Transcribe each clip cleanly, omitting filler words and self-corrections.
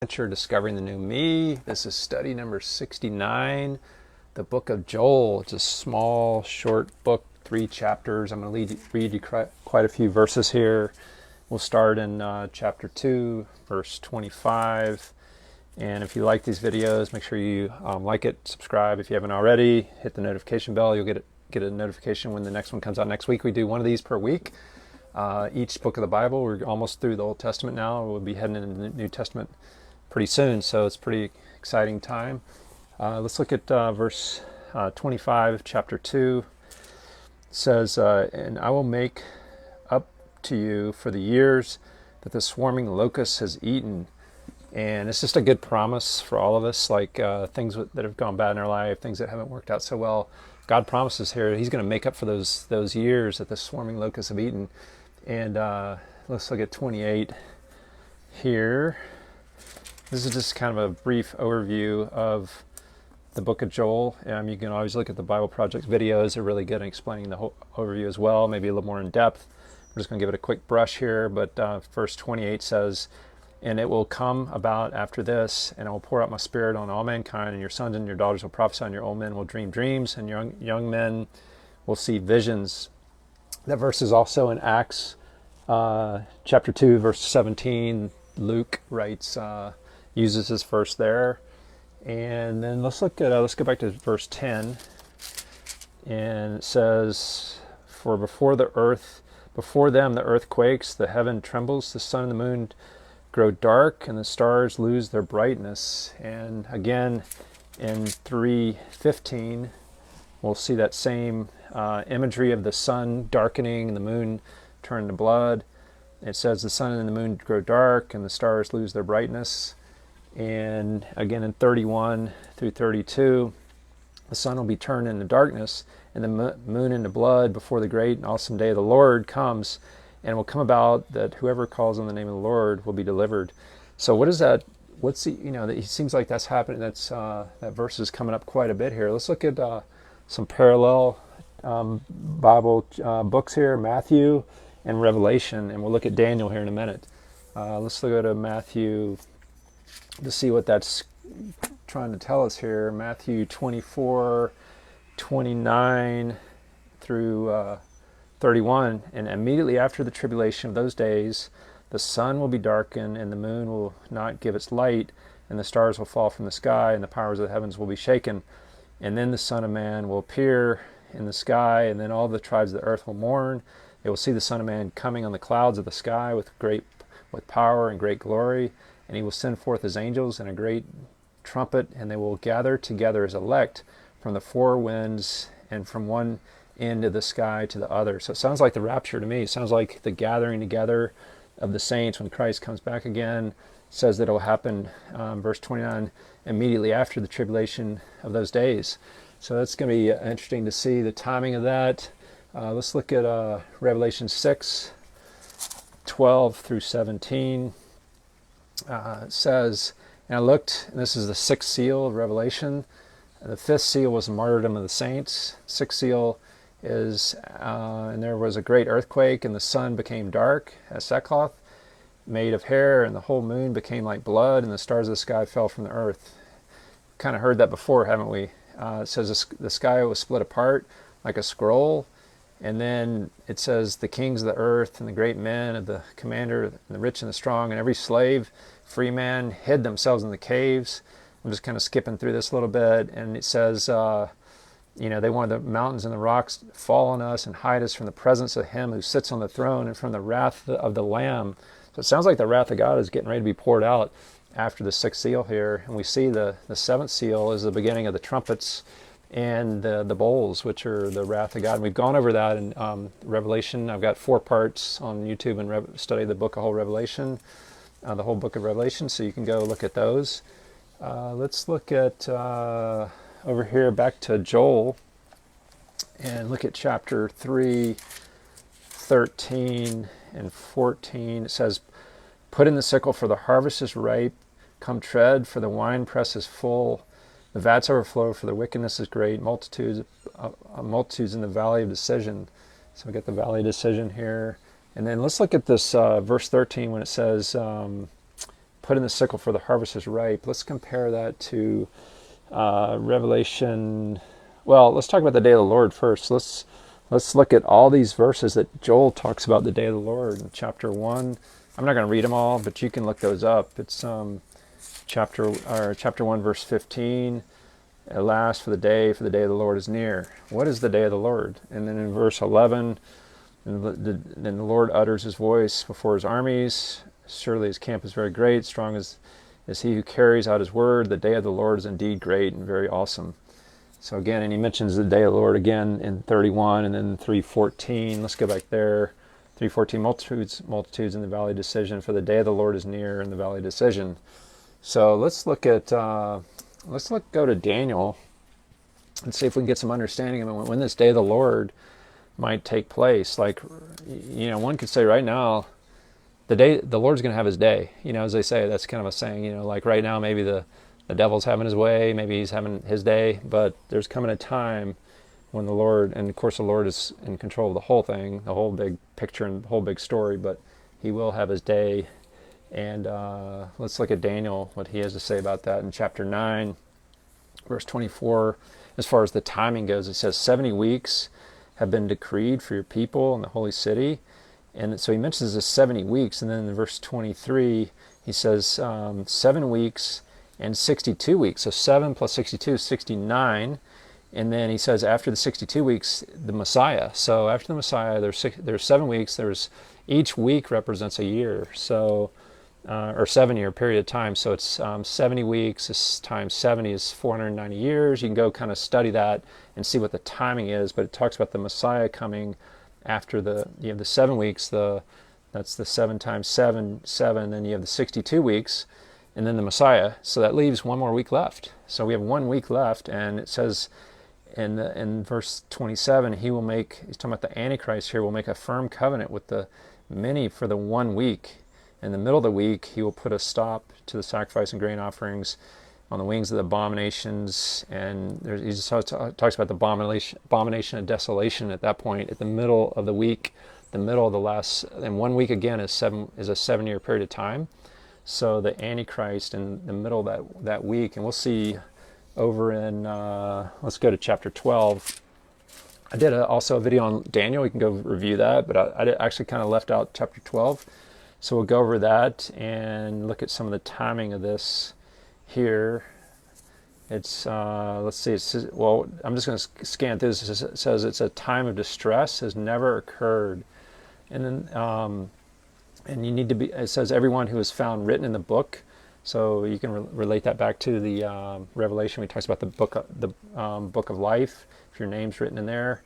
Adventure Discovering the New Me. This is study number 69, the book of Joel. It's a small, short book, 3 chapters. I'm going to read you quite a few verses here. We'll start in chapter 2, verse 25. And if you like these videos, make sure you like it, subscribe if you haven't already, hit the notification bell. You'll get a notification when the next one comes out next week. We do one of these per week. Each book of the Bible. We're almost through the Old Testament now. We'll be heading into the New Testament pretty soon, so it's a pretty exciting time. Let's look at verse 25, chapter 2. It says, and I will make up to you for the years that the swarming locust has eaten. And it's just a good promise for all of us, like things that have gone bad in our life, things that haven't worked out so well. God promises here He's going to make up for those years that the swarming locusts have eaten. And let's look at 28 here. This is just kind of a brief overview of the book of Joel. You can always look at the Bible Project videos. They're really good at explaining the whole overview as well, maybe a little more in depth. I'm just going to give it a quick brush here, but verse 28 says, and it will come about after this, and I will pour out my spirit on all mankind, and your sons and your daughters will prophesy, and your old men will dream dreams, and young men will see visions. That verse is also in Acts chapter 2, verse 17. Luke writes, uses this verse there. And then let's go back to verse 10. And it says, for before them the earth quakes, the heaven trembles, the sun and the moon grow dark, and the stars lose their brightness. And again, in 3:15, we'll see that same imagery of the sun darkening and the moon turning to blood. It says the sun and the moon grow dark and the stars lose their brightness. And again in 31 through 32, the sun will be turned into darkness and the moon into blood before the great and awesome day of the Lord comes. And it will come about that whoever calls on the name of the Lord will be delivered. So what is that? It seems like that's happening. That verse is coming up quite a bit here. Let's look at some parallel Bible books here, Matthew and Revelation, and we'll look at Daniel here in a minute. Let's go to Matthew to see what that's trying to tell us here. Matthew 24:29 through 31. And immediately after the tribulation of those days, the sun will be darkened, and the moon will not give its light, and the stars will fall from the sky, and the powers of the heavens will be shaken. And then the Son of Man will appear in the sky, and then all the tribes of the earth will mourn. They will see the Son of Man coming on the clouds of the sky with power and great glory, and He will send forth His angels and a great trumpet, and they will gather together His elect from the four winds and from one end of the sky to the other. So it sounds like the rapture to me. It sounds like the gathering together of the saints when Christ comes back again. It says that it will happen, verse 29, immediately after the tribulation of those days. So that's going to be interesting to see the timing of that. Let's look at Revelation 6:12 through 17. It says, and I looked, and this is the 6th seal of Revelation. The 5th seal was the martyrdom of the saints. 6th seal is, and there was a great earthquake, and the sun became dark as sackcloth made of hair, and the whole moon became like blood, and the stars of the sky fell from the earth. Kind of heard that before, haven't we? It says the sky was split apart like a scroll, and then it says the kings of the earth and the great men of the commander and the rich and the strong and every slave, free man, hid themselves in the caves. I'm just kind of skipping through this a little bit, and it says, they wanted the mountains and the rocks fall on us and hide us from the presence of Him who sits on the throne and from the wrath of the Lamb. So it sounds like the wrath of God is getting ready to be poured out after the 6th seal here. And we see the 7th seal is the beginning of the trumpets and the bowls, which are the wrath of God. And we've gone over that in Revelation. I've got 4 parts on YouTube and study the book of whole Revelation, the whole book of Revelation, so you can go look at those. Let's look at over here back to Joel and look at chapter 3:13 and 14. It says, put in the sickle, for the harvest is ripe. Come tread, for the winepress is full. The vats overflow, for the wickedness is great. Multitudes in the valley of decision. So we got the valley of decision here. And then let's look at this verse 13 when it says, put in the sickle for the harvest is ripe. Let's compare that to Revelation. Well, let's talk about the day of the Lord first. Let's look at all these verses that Joel talks about the day of the Lord in chapter 1. I'm not going to read them all, but you can look those up. It's chapter 1, verse 15. Alas, for the day of the Lord is near. What is the day of the Lord? And then in verse 11, then the Lord utters his voice before his armies. Surely his camp is very great. Strong is he who carries out his word. The day of the Lord is indeed great and very awesome. So again, and he mentions the day of the Lord again in 31 and then 3:14. Let's go back there. 3:14, multitudes in the valley of decision. For the day of the Lord is near in the valley of decision. So let's look at, go to Daniel and see if we can get some understanding of when this day of the Lord might take place. Like, one could say right now, the Lord's going to have his day. As they say, that's kind of a saying, like right now, maybe the devil's having his way, maybe he's having his day, but there's coming a time when the Lord, and of course the Lord is in control of the whole thing, the whole big picture and the whole big story, but he will have his day. And let's look at Daniel, what he has to say about that in chapter 9, verse 24. As far as the timing goes, it says 70 weeks have been decreed for your people in the holy city. And so he mentions this 70 weeks, and then in verse 23, he says 7 weeks and 62 weeks. So 7 plus 62 is 69. And then he says after the 62 weeks, the Messiah. So after the Messiah, there's 7 weeks. Each week represents a year. So or 7-year period of time. So it's 70 weeks times 70 is 490 years. You can go kind of study that and see what the timing is. But it talks about the Messiah coming after the 7 weeks. That's the 7 times 7. Then you have the 62 weeks, and then the Messiah. So that leaves one more week left. So we have 1 week left, and it says in verse 27, he's talking about the Antichrist here, will make a firm covenant with the many for the 1 week. In the middle of the week, he will put a stop to the sacrifice and grain offerings on the wings of the abominations. And he just talks about the abomination of desolation at that point, at the middle of the week, the middle of the last, and 1 week again is a 7-year period of time. So the Antichrist in the middle of that week, and we'll see over in, let's go to chapter 12. I did also a video on Daniel. You can go review that, but I actually kind of left out chapter 12. So we'll go over that and look at some of the timing of this here. It's, let's see, I'm just going to scan through this. It says it's a time of distress has never occurred. And then, and you need to be, it says everyone who is found written in the book. So you can relate that back to the Revelation. We talks about the book of life, if your name's written in there.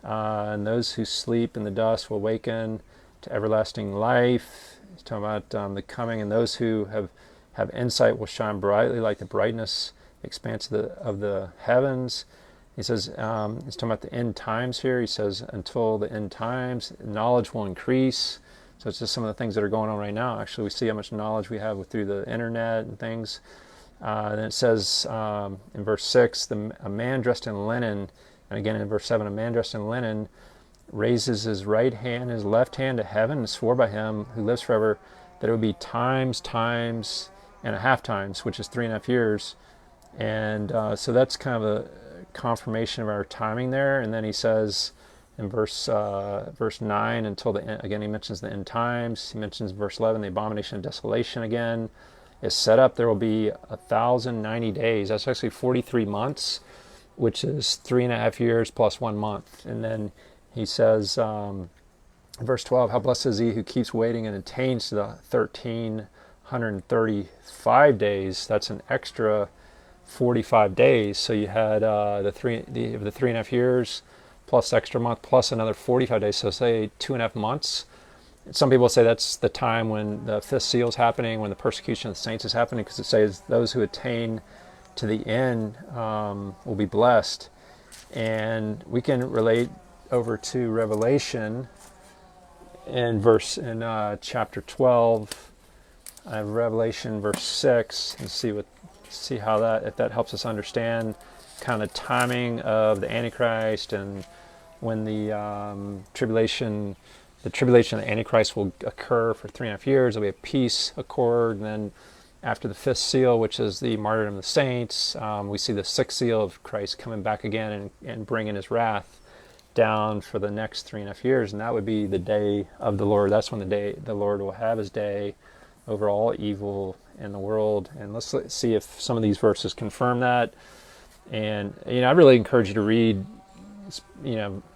And those who sleep in the dust will awaken to everlasting life. He's talking about the coming, and those who have insight will shine brightly like the brightness expanse of the heavens. He says, he's talking about the end times here. He says, until the end times, knowledge will increase. So it's just some of the things that are going on right now. Actually, we see how much knowledge we have through the internet and things. Then it says in verse 6, a man dressed in linen, and again in verse 7, a man dressed in linen raises his right hand, his left hand to heaven, and swore by him who lives forever that it would be times, and a half times, which is 3.5 years. And so that's kind of a confirmation of our timing there. And then he says in verse 9, until the end, again he mentions the end times. He mentions verse 11, the abomination of desolation again is set up. There will be 1,090 days. That's actually 43 months, which is 3.5 years plus 1 month. And then he says, verse 12, how blessed is he who keeps waiting and attains to the 1,335 days. That's an extra 45 days. So you had the 3.5 years plus extra month plus another 45 days. So say 2.5 months. Some people say that's the time when the fifth seal is happening, when the persecution of the saints is happening, because it says those who attain to the end will be blessed. And we can relate over to Revelation in chapter 12, Revelation verse 6, and see how if that helps us understand kind of timing of the Antichrist and when the tribulation of the Antichrist will occur for 3.5 years. There'll be a peace accord, and then after the fifth seal, which is the martyrdom of the saints, we see the sixth seal of Christ coming back again and bringing his wrath down for the next 3.5 years, and that would be the day of the Lord. That's when the Lord will have his day over all evil in the world. And let's see if some of these verses confirm that. And I really encourage you to read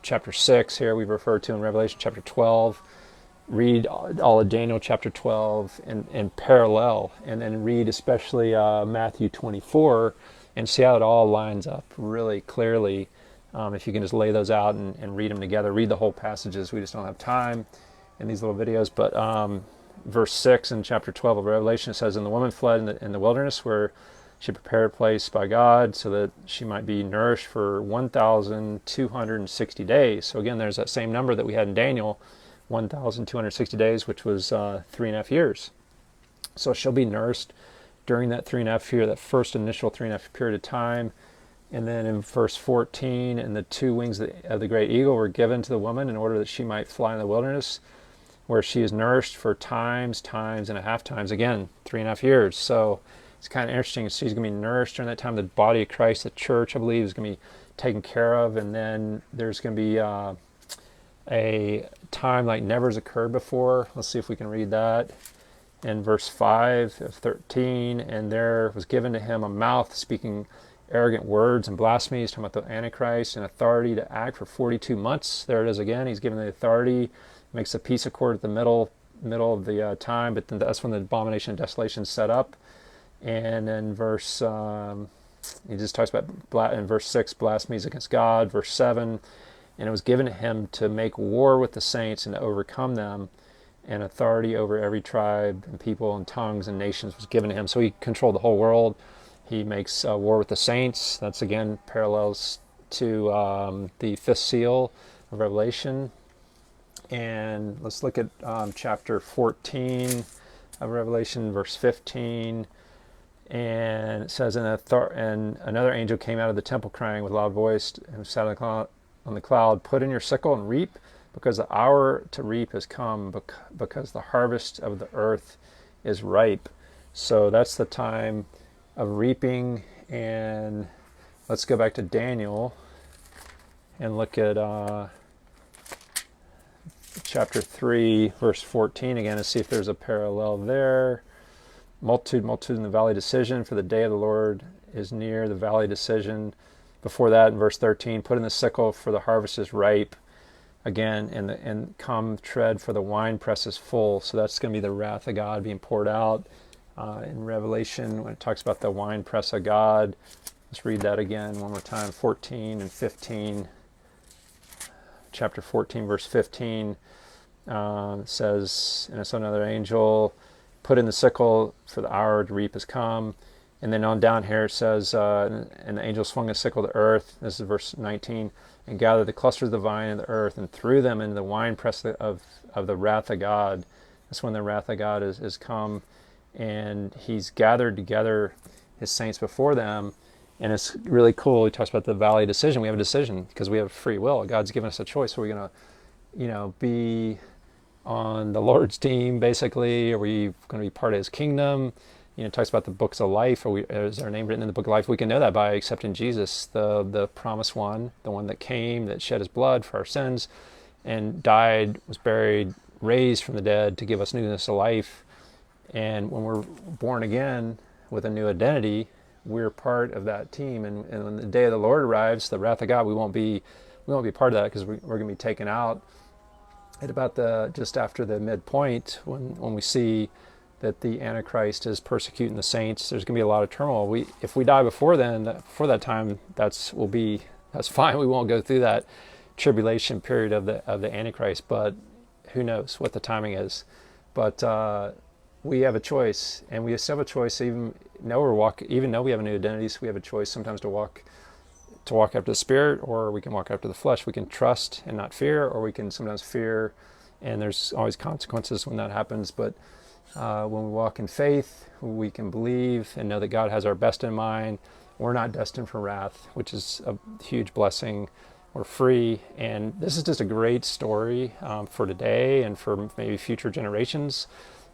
chapter 6 here we've referred to in Revelation chapter 12. Read all of Daniel chapter 12 in parallel, and then read especially Matthew 24 and see how it all lines up really clearly. If you can just lay those out and read them together, read the whole passages. We just don't have time in these little videos. But verse 6 in chapter 12 of Revelation, it says, "And the woman fled in the wilderness where she prepared a place by God so that she might be nourished for 1,260 days." So again, there's that same number that we had in Daniel, 1,260 days, which was 3.5 years. So she'll be nursed during that 3.5 year, that first initial 3.5 period of time. And then in verse 14, "And the two wings of the great eagle were given to the woman in order that she might fly in the wilderness, where she is nourished for times and a half times." Again, 3.5 years. So it's kind of interesting. She's going to be nourished during that time. The body of Christ, the church, I believe, is going to be taken care of. And then there's going to be a time like never has occurred before. Let's see if we can read that. In verse 5 of 13, "And there was given to him a mouth speaking arrogant words and blasphemies," talking about the Antichrist, "and authority to act for 42 months. There it is again. He's given the authority, makes a peace accord at the middle of the time, but then that's when the abomination of desolation is set up. And in verse, he just talks about, in verse 6, blasphemies against God. Verse 7, "And it was given to him to make war with the saints and to overcome them, and authority over every tribe and people and tongues and nations was given to him." So he controlled the whole world. He makes war with the saints. That's again parallels to the fifth seal of Revelation. And let's look at chapter 14 of Revelation, verse 15. And it says, and another angel came out of the temple crying with a loud voice, and sat on the cloud, "Put in your sickle and reap, because the hour to reap has come, because the harvest of the earth is ripe." So that's the time of reaping. And let's go back to Daniel and look at chapter 3, verse 14 again, and see if there's a parallel there. Multitude in the valley decision, for the day of the Lord is near, the valley decision. Before that, in verse 13, "Put in the sickle, for the harvest is ripe." Again, and "Come, tread, for the wine press is full." So that's going to be the wrath of God being poured out. In Revelation, when it talks about the wine press of God, let's read that again one more time, 14 and 15. Chapter 14, verse 15, it says, "And I saw another angel, put in the sickle, for the hour to reap has come." And then on down here it says, "And the angel swung a sickle to earth," this is verse 19, "and gathered the clusters of the vine in the earth, and threw them into the winepress of the wrath of God." That's when the wrath of God is come, and he's gathered together his saints before them. And it's really cool. He talks about the valley decision. We have a decision because we have free will. God's given us a choice. Are we going to, be on the Lord's team, basically? Are we going to be part of his kingdom? It talks about the books of life. Is our name written in the book of life? We can know that by accepting Jesus, the promised one, the one that came, that shed his blood for our sins, and died, was buried, raised from the dead to give us newness of life. And when we're born again with a new identity, we're part of that team. And when the day of the Lord arrives, the wrath of God, we won't be part of that, because we're going to be taken out at about just after the midpoint, when we see that the Antichrist is persecuting the saints. There's going to be a lot of turmoil. If we die before that time, that's fine. We won't go through that tribulation period of the Antichrist. But who knows what the timing is? But we have a choice, and we still have a choice. Even though we have a new identity, so we have a choice sometimes to walk after the Spirit, or we can walk after the flesh. We can trust and not fear, or we can sometimes fear, and there's always consequences when that happens. But when we walk in faith, we can believe and know that God has our best in mind. We're not destined for wrath, which is a huge blessing. We're free, and this is just a great story for today and for maybe future generations.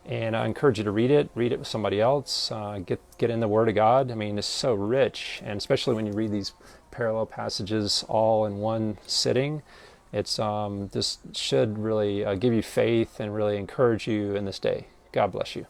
And I encourage you to read it with somebody else, get in the Word of God. I mean, it's so rich, and especially when you read these parallel passages all in one sitting, it's this should really give you faith and really encourage you in this day. God bless you.